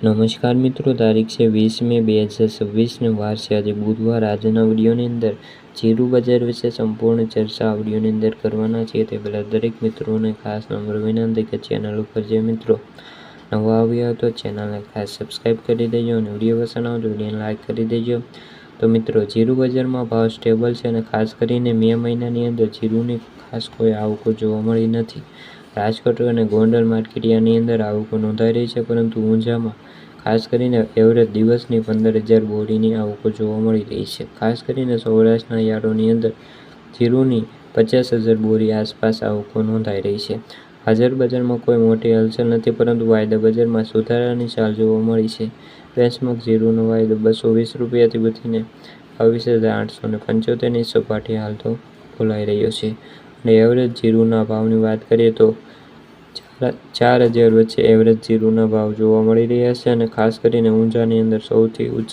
નમસ્કાર મિત્રો, તારીખ છે 20 મે 2026 ને વાર છે આજે બુધવાર। આજના વિડીયોની અંદર જીરું બજાર વિશે સંપૂર્ણ ચર્ચા આ વિડીયોની અંદર કરવાના છીએ। તે પહેલાં દરેક મિત્રોને ખાસ નમ્ર વિનંતી કે ચેનલ ઉપર જે મિત્રો નવા આવ્યા તો ચેનલને ખાસ સબસ્ક્રાઈબ કરી દેજો અને વિડીયો પસંદ આવે તો વિડીયોને લાઇક કરી દેજો। તો મિત્રો, જીરું બજારમાં ભાવ સ્ટેબલ છે અને ખાસ કરીને મે મહિનાની અંદર જીરુંની ખાસ કોઈ આવકો જોવા મળી નથી। રાજકોટ અને ગોંડલ માર્કેટયાર્ડની અંદર આવકો નોંધાઈ રહી છે, પરંતુ ઊંઝામાં ખાસ કરીને એવરેજ દિવસની 15,000 બોરીની આવકો જોવા મળી રહી છે। ખાસ કરીને સૌરાષ્ટ્રના યાર્ડોની અંદર જીરુંની 50,000 બોરી આસપાસ આવકો નોંધાઈ રહી છે। હાજર બજારમાં કોઈ મોટી હલચલ નથી, પરંતુ વાયદા બજારમાં સુધારાની ચાલ જોવા મળી છે। બેન્ચમાર્ક જીરુંનો વાયદો ₹220 થી વધીને 22,875ની સપાટીએ હાલ તો બોલાઈ રહ્યો છે અને એવરેજ જીરુંના ભાવની વાત કરીએ તો 4,000 વચ્ચે એવરેજ જીરુંના ભાવ જોવા મળી રહ્યા છે અને ખાસ કરીને ઊંઝાની અંદર સૌથી ઊંચા